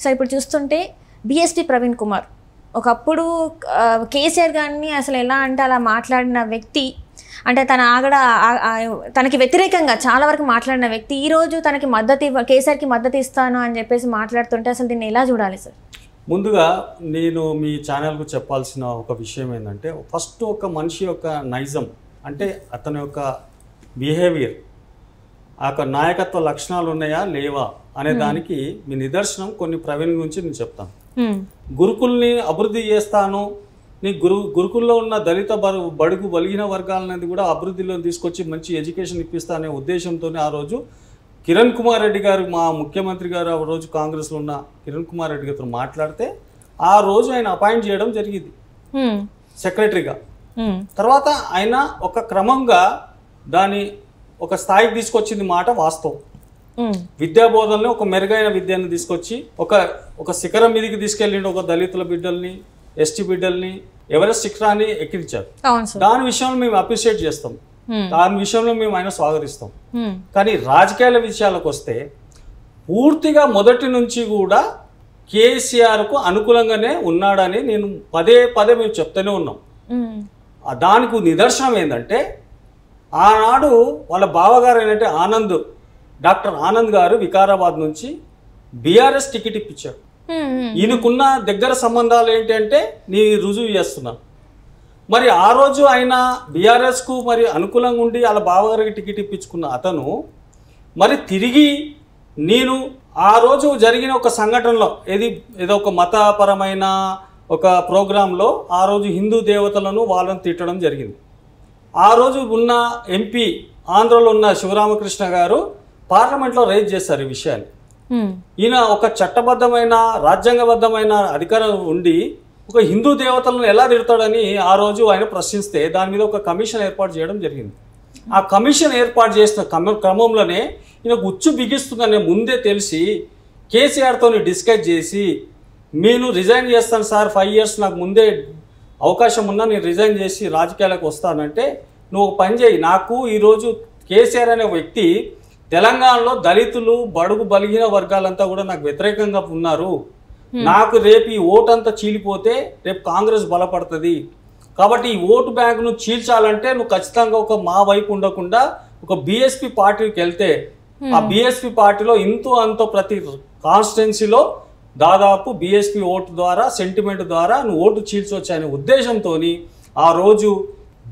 So ఇప్పుడు చూస్తుంటే BSP Praveen Kumar ఒకప్పుడు కేసీఆర్ గారిని అసలు ఎలా అంటే అలా మాట్లాడిన వ్యక్తి, అంటే తనకి వ్యతిరేకంగా చాలా వరకు మాట్లాడిన వ్యక్తి ఈరోజు తనకి కేసీఆర్కి మద్దతు ఇస్తాను అని చెప్పేసి మాట్లాడుతుంటే అసలు దీన్ని ఎలా చూడాలి సార్? ముందుగా నేను మీ ఛానల్కు చెప్పాల్సిన ఒక విషయం ఏంటంటే, ఫస్ట్ ఒక మనిషి యొక్క నైజం అంటే అతని యొక్క బిహేవియర్, ఆ యొక్క నాయకత్వ లక్షణాలు ఉన్నాయా లేవా అనే దానికి మీ నిదర్శనం కొన్ని ప్రవీణ్ గురించి నేను చెప్తాను. గురుకుల్ని అభివృద్ధి చేస్తాను, నీ గురుకుల్లో ఉన్న దళిత బడుగు బలిగిన వర్గాలనేది కూడా అభివృద్ధిలో తీసుకొచ్చి మంచి ఎడ్యుకేషన్ ఇప్పిస్తా అనే ఉద్దేశంతో ఆ రోజు కిరణ్ కుమార్ రెడ్డి గారు, మా ముఖ్యమంత్రి గారు ఆ రోజు కాంగ్రెస్లో ఉన్న కిరణ్ కుమార్ రెడ్డి గారితో మాట్లాడితే ఆ రోజు ఆయన అపాయింట్ చేయడం జరిగింది సెక్రటరీగా. తర్వాత ఆయన ఒక క్రమంగా దాని ఒక స్థాయికి తీసుకొచ్చింది మాట వాస్తవం. విద్యాబోధనలో ఒక మెరుగైన విద్యను తీసుకొచ్చి ఒక శిఖరం మీదకి తీసుకెళ్ళిండు. ఒక దళితుల బిడ్డల్ని, ఎస్టీ బిడ్డల్ని ఎవరెస్ట్ శిఖరాన్ని ఎక్కించారు. దాని విషయంలో మేము అప్రిషియేట్ చేస్తాం, దాని విషయంలో మేము ఆయన స్వాగతిస్తాం. కానీ రాజకీయాల విషయాలకు వస్తే పూర్తిగా మొదటి నుంచి కూడా కేసీఆర్కు అనుకూలంగానే ఉన్నాడని నేను పదే మేము చెప్తూనే ఉన్నాం. దానికి నిదర్శనం ఏంటంటే, ఆనాడు వాళ్ళ బావగారు ఏంటంటే డాక్టర్ ఆనంద్ గారు వికారాబాద్ నుంచి బీఆర్ఎస్ టికెట్ ఇప్పించాడు. ఈయనకున్న దగ్గర సంబంధాలు ఏంటి అంటే నీ రుజువు చేస్తున్నాను. మరి ఆ రోజు ఆయన బీఆర్ఎస్కు మరి అనుకూలంగా ఉండి వాళ్ళ బావగారికి టికెట్ ఇప్పించుకున్న అతను మరి తిరిగి నేను ఆ రోజు జరిగిన ఒక సంఘటనలో ఏదో ఒక మతపరమైన ఒక ప్రోగ్రాంలో ఆ రోజు హిందూ దేవతలను వాళ్ళని తిట్టడం జరిగింది. ఆ రోజు ఉన్న ఎంపీ ఆంధ్రలో ఉన్న శివరామకృష్ణ గారు పార్లమెంట్లో రైజ్ చేశారు ఈ విషయాన్ని. ఈయన ఒక చట్టబద్ధమైన రాజ్యాంగబద్ధమైన అధికారం ఉండి ఒక హిందూ దేవతలను ఎలా తిడతాడని ఆ రోజు ఆయన ప్రశ్నిస్తే దాని మీద ఒక కమిషన్ ఏర్పాటు చేయడం జరిగింది. ఆ కమిషన్ ఏర్పాటు చేసిన క్రమంలోనే ఈయనకు ఉచ్చు బిగిస్తుందనే ముందే తెలిసి కేసీఆర్తో డిస్కస్ చేసి నేను రిజైన్ చేస్తాను సార్, 5 years నాకు ముందే అవకాశం ఉన్నా నేను రిజైన్ చేసి రాజకీయాలకు వస్తానంటే, నువ్వు ఒక పని చేయి, నాకు ఈరోజు కేసీఆర్ అనే వ్యక్తి తెలంగాణలో దళితులు బడుగు బలిగిన వర్గాలంతా కూడా నాకు వ్యతిరేకంగా ఉన్నారు, నాకు రేపు ఈ ఓటు అంతా చీలిపోతే రేపు కాంగ్రెస్ బలపడుతుంది, కాబట్టి ఈ ఓటు బ్యాంకును చీల్చాలంటే నువ్వు ఖచ్చితంగా ఒక మా వైపు ఉండకుండా ఒక బీఎస్పీ పార్టీకి వెళ్తే ఆ బీఎస్పీ పార్టీలో అంతో ప్రతి కాన్స్టిట్యున్సీలో దాదాపు బీఎస్పీ ఓటు ద్వారా సెంటిమెంట్ ద్వారా నువ్వు ఓటు చీల్చవచ్చు అనే ఉద్దేశంతో ఆ రోజు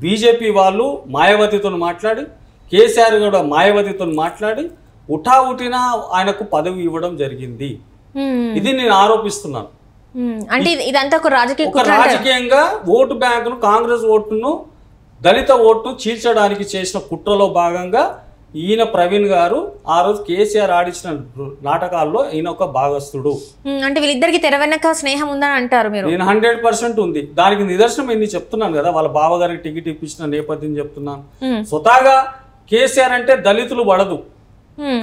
బీజేపీ వాళ్ళు మాయావతితో మాట్లాడి, కేసీఆర్ కూడా మాయావతితో మాట్లాడి ఉఠావుటిన ఆయనకు పదవి ఇవ్వడం జరిగింది. ఇది నేను ఆరోపిస్తున్నాను. అంటే ఇదంతా ఒక రాజకీయంగా ఓటు బ్యాంకును, కాంగ్రెస్ ఓటును, దళిత ఓటును చీల్చడానికి చేసిన కుట్రలో భాగంగా ఈయన ప్రవీణ్ గారు ఆ రోజు కేసీఆర్ ఆడించిన నాటకాల్లో ఈయన ఒక భాగస్థుడు. అంటే వీళ్ళిద్దరికి తెర వెనక స్నేహం ఉందని అంటారు మీరు? నేను 100% ఉంది. దానికి నిదర్శనం ఏంది చెప్తున్నాను కదా, వాళ్ళ బావగారికి టికెట్ ఇప్పించిన నేపథ్యం చెప్తున్నాను. స్వతహాగా కేసీఆర్ అంటే దళితులు పడదు,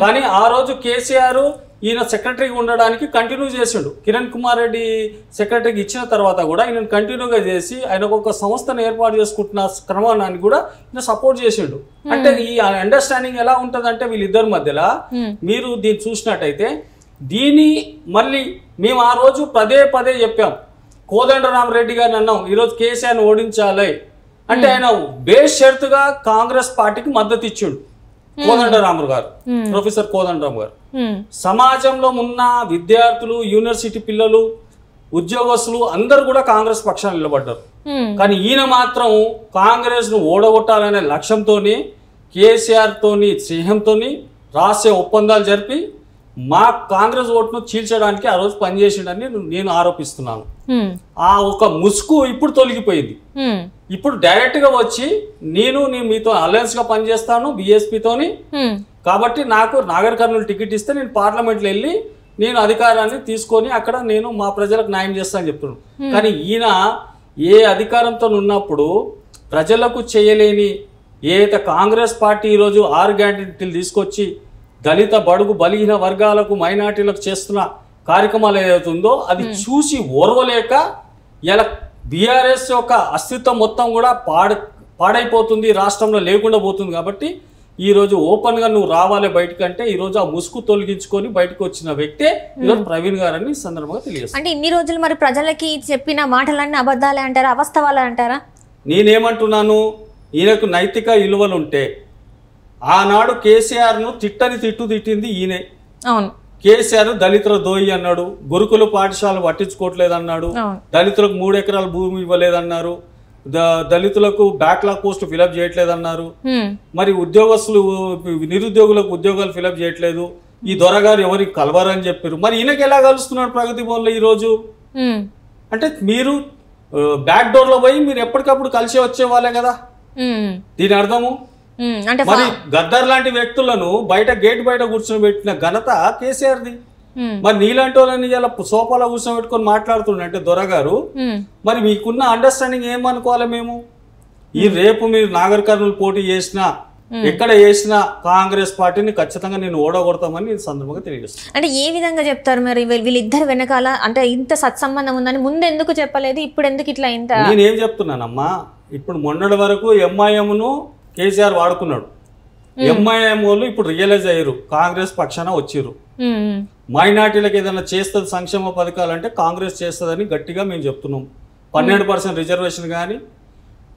కానీ ఆ రోజు కేసీఆర్ ఈయన సెక్రటరీగా ఉండడానికి కంటిన్యూ చేసిండు. కిరణ్ కుమార్ రెడ్డి సెక్రటరీకి ఇచ్చిన తర్వాత కూడా ఈయన కంటిన్యూగా చేసి ఆయనకు ఒక సంస్థను ఏర్పాటు చేసుకుంటున్న క్రమాన్ని కూడా ఈయన సపోర్ట్ చేసిండు. అంటే ఈ అండర్స్టాండింగ్ ఎలా ఉంటుందంటే వీళ్ళిద్దరి మధ్యలో మీరు దీన్ని చూసినట్టయితే, దీన్ని మళ్ళీ మేము ఆ రోజు పదే చెప్పాం, కోదండరామరెడ్డి గారిని అన్నాం ఈరోజు కేసీఆర్ని ఓడించాలి అంటే ఆయన బేస్ షరతుగా కాంగ్రెస్ పార్టీకి మద్దతు ఇచ్చిండు. కోదండరాము గారు, ప్రొఫెసర్ కోదండరాము గారు సమాజంలో ఉన్న విద్యార్థులు, యూనివర్సిటీ పిల్లలు, ఉద్యోగస్తులు అందరూ కూడా కాంగ్రెస్ పక్షాన్ని నిలబడ్డారు. కానీ ఈయన మాత్రం కాంగ్రెస్ ను ఓడగొట్టాలనే లక్ష్యంతోని, కేసీఆర్ తోని స్నేహంతోని రహస్య ఒప్పందాలు జరిపి మా కాంగ్రెస్ ఓటును చీల్చడానికి ఆ రోజు పనిచేసిండని నేను ఆరోపిస్తున్నాను. ఆ ఒక ముసుగు ఇప్పుడు తొలగిపోయింది. ఇప్పుడు డైరెక్ట్ గా వచ్చి నేను మీతో అలయన్స్ గా పనిచేస్తాను బీఎస్పీతోని, కాబట్టి నాకు నాగర్ కర్నూలు టికెట్ ఇస్తే నేను పార్లమెంట్లో వెళ్ళి నేను అధికారాన్ని తీసుకొని అక్కడ నేను మా ప్రజలకు న్యాయం చేస్తానని చెప్తున్నాను. కానీ ఈయన ఏ అధికారంతో ఉన్నప్పుడు ప్రజలకు చేయలేని ఏదైతే కాంగ్రెస్ పార్టీ ఈరోజు 6 గ్యారెంటీలు తీసుకొచ్చి దళిత బడుగు బలిగిన వర్గాలకు, మైనార్టీలకు చేస్తున్న కార్యక్రమాలు ఏదైతుందో అది చూసి ఓర్వలేక ఇలా బీఆర్ఎస్ యొక్క అస్తిత్వం మొత్తం కూడా పాడైపోతుంది, రాష్ట్రంలో లేకుండా పోతుంది. కాబట్టి ఈరోజు ఓపెన్గా నువ్వు రావాలి బయటకంటే ఈరోజు ఆ ముసుగు తొలగించుకొని బయటకు వచ్చిన వ్యక్తే ఈరోజు ప్రవీణ్ గారని సందర్భంగా తెలియజేస్తాను. అంటే ఇన్ని రోజులు మరి ప్రజలకి చెప్పిన మాటలన్నీ అబద్ధాలే అంటారా, అవాస్తవాలే అంటారా? నేనేమంటున్నాను, ఈయనకు నైతిక విలువలు ఉంటే ఆనాడు కేసీఆర్ను తిట్టింది ఈయనే. అవును, కేసీఆర్ దళితుల దోయి అన్నాడు, గురుకుల పాఠశాలలు పట్టించుకోవట్లేదు అన్నాడు, దళితులకు 3 ఎకరాల భూమి ఇవ్వలేదన్నారు, దళితులకు బ్యాక్లాగ్ పోస్ట్ ఫిలప్ చేయట్లేదన్నారు, మరి ఉద్యోగస్తులు నిరుద్యోగులకు ఉద్యోగాలు ఫిలప్ చేయట్లేదు, ఈ దొరగారు ఎవరికి కలవరని చెప్పారు. మరి ఈయనకి ఎలా కలుస్తున్నాడు ప్రగతి భవన్లో ఈ రోజు? అంటే మీరు బ్యాక్ డోర్ లో పోయి మీరు ఎప్పటికప్పుడు కలిసి వచ్చే వాళ్ళే కదా. దీని అర్థము మరి గద్దర్ లాంటి వ్యక్తులను బయట గేట్ బయట కూర్చొని పెట్టిన ఘనత కేసీఆర్ది. మరి నీలాంటి వాళ్ళని ఇలా సోఫాలో కూర్చొని పెట్టుకొని మాట్లాడుతుండే దొరగారు, మరి మీకున్న అండర్స్టాండింగ్ ఏమనుకోవాలి మేము? ఈ రేపు మీరు నాగర్ కర్నూలు పోటీ చేసినా ఎక్కడ చేసినా కాంగ్రెస్ పార్టీని ఖచ్చితంగా నేను ఓడగొడతామని ఈ సందర్భంగా తెలియజేస్తాను. అంటే ఏ విధంగా చెప్తారు మరి వీళ్ళిద్దరు వెనకాల అంటే ఇంత సత్సంబంధం ఉందని ముందు ఎందుకు చెప్పలేదు, ఇప్పుడు ఎందుకు ఇట్లా ఇంత? నేనేం చెప్తున్నానమ్మా, ఇప్పుడు మొన్నటి వరకు ఎంఐఎంను కేసీఆర్ వాడుకున్నాడు, ఎంఐఎం వాళ్ళు ఇప్పుడు రియలైజ్ అయ్యారు, కాంగ్రెస్ పక్షాన వచ్చిర్రు. మైనార్టీలకు ఏదైనా చేస్తుంది సంక్షేమ పథకాలు అంటే కాంగ్రెస్ చేస్తుందని గట్టిగా మేము చెప్తున్నాం. 12% రిజర్వేషన్ కానీ,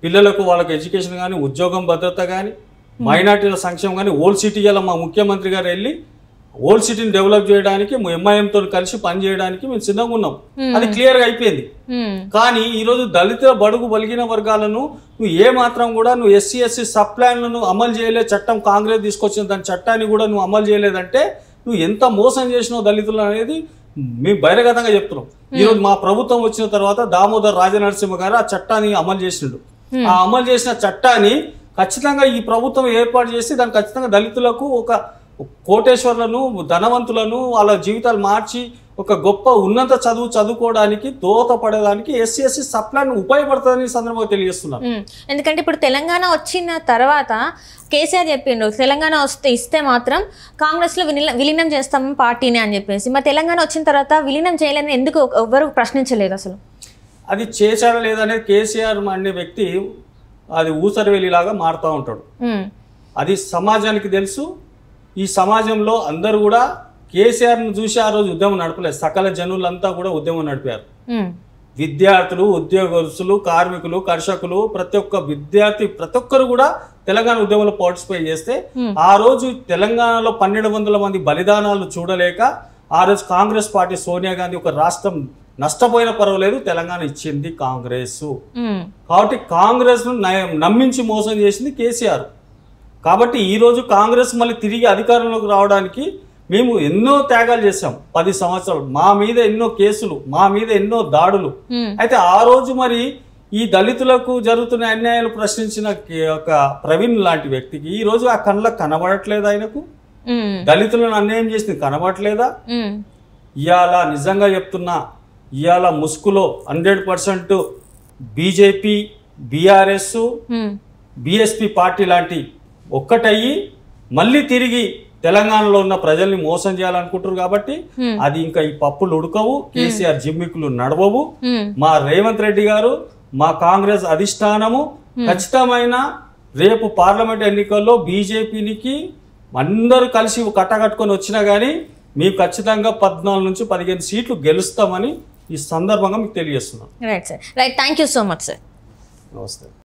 పిల్లలకు వాళ్ళకి ఎడ్యుకేషన్ కానీ, ఉద్యోగం భద్రత కానీ, మైనార్టీల సంక్షేమం కానీ, ఓల్డ్ సిటీ ఇలా మా ముఖ్యమంత్రి గారు వెళ్ళి ఓల్డ్ సిటీని డెవలప్ చేయడానికి ఎంఐఎంతో కలిసి పనిచేయడానికి మేము సిద్ధంగా ఉన్నాం. అది క్లియర్గా అయిపోయింది. కానీ ఈరోజు దళిత బడుగు బలిగిన వర్గాలను నువ్వు ఏ మాత్రం కూడా నువ్వు ఎస్సీ ఎస్టీ సబ్ ప్లాన్లను అమలు చేయలేదు, చట్టం కాంగ్రెస్ తీసుకొచ్చిన దాని చట్టాన్ని కూడా నువ్వు అమలు చేయలేదంటే నువ్వు ఎంత మోసం చేసినావు దళితులు అనేది మేము బహిర్గతంగా చెప్తున్నాం. ఈరోజు మా ప్రభుత్వం వచ్చిన తర్వాత దామోదర్ రాజనరసింహ గారు ఆ చట్టాన్ని అమలు చేసిండు. ఆ అమలు చేసిన చట్టాన్ని ఖచ్చితంగా ఈ ప్రభుత్వం ఏర్పాటు చేసి దాన్ని ఖచ్చితంగా దళితులకు ఒక కోటేశ్వర్లను ధనవంతులను వాళ్ళ జీవితాలు మార్చి ఒక గొప్ప ఉన్నత చదువుకోవడానికి దోహదపడడానికి ఎస్సీ ఎస్టీ సబ్ ప్లాన్ ఉపయోగపడుతుందని సందర్భంగా తెలియజేస్తున్నాను. ఎందుకంటే ఇప్పుడు తెలంగాణ వచ్చిన తర్వాత కేసీఆర్ చెప్పిండు తెలంగాణ ఇస్తే మాత్రం కాంగ్రెస్ లో విలీనం చేస్తాం పార్టీని అని చెప్పేసి. మరి తెలంగాణ వచ్చిన తర్వాత విలీనం చేయలేదని ఎందుకు ఎవ్వరు ప్రశ్నించలేదు అసలు? అది చేశారా లేదనేది కేసీఆర్ అనే వ్యక్తి అది ఊసరవెల్లిలాగా మారుతూ ఉంటాడు. అది సమాజానికి తెలుసు. ఈ సమాజంలో అందరూ కూడా కేసీఆర్ను చూసి ఆ రోజు ఉద్యమం నడపలేదు, సకల జనులంతా కూడా ఉద్యమం నడిపారు. విద్యార్థులు, ఉద్యోగస్తులు, కార్మికులు, కర్షకులు, ప్రతి ఒక్క విద్యార్థి ప్రతి ఒక్కరు కూడా తెలంగాణ ఉద్యమంలో పార్టిసిపేట్ చేస్తే ఆ రోజు తెలంగాణలో 1200 మంది బలిదానాలు చూడలేక ఆ రోజు కాంగ్రెస్ పార్టీ సోనియా గాంధీ ఒక రాష్ట్రం నష్టపోయిన పర్వాలేదు తెలంగాణ ఇచ్చింది కాంగ్రెస్. కాబట్టి కాంగ్రెస్ ను నమ్మించి మోసం చేసింది కేసీఆర్. కాబట్టి ఈరోజు కాంగ్రెస్ మళ్ళీ తిరిగి అధికారంలోకి రావడానికి మేము ఎన్నో త్యాగాలు చేసాం. 10 సంవత్సరాలు మా మీద ఎన్నో కేసులు, మా మీద ఎన్నో దాడులు. అయితే ఆ రోజు మరి ఈ దళితులకు జరుగుతున్న అన్యాయాలు ప్రశ్నించిన ఒక ప్రవీణ్ లాంటి వ్యక్తికి ఈ రోజు ఆ కళ్ళకు కనబడట్లేదు, ఆయనకు దళితులను అన్యాయం చేసింది కనబడట్లేదా? ఇవాళ నిజంగా చెప్తున్నా, ఇవాళ ముసుగులో 100% బీజేపీ, బీఆర్ఎస్, బీఎస్పీ పార్టీ లాంటి ఒక్కటయ్యి మళ్ళీ తిరిగి తెలంగాణలో ఉన్న ప్రజల్ని మోసం చేయాలనుకుంటారు. కాబట్టి అది ఇంకా ఈ పప్పులు ఉడకవు, కేసీఆర్ జిమ్మికులు నడవవు. మా రేవంత్ రెడ్డి గారు, మా కాంగ్రెస్ అధిష్టానము ఖచ్చితమైన రేపు పార్లమెంట్ ఎన్నికల్లో బీజేపీనికి అందరూ కలిసి కట్టకట్టుకొని వచ్చినా కానీ మేము ఖచ్చితంగా 14 నుంచి 15 సీట్లు గెలుస్తామని ఈ సందర్భంగా మీకు తెలియజేస్తున్నాం. Right sir, right, thank you so much sir. నమస్తే.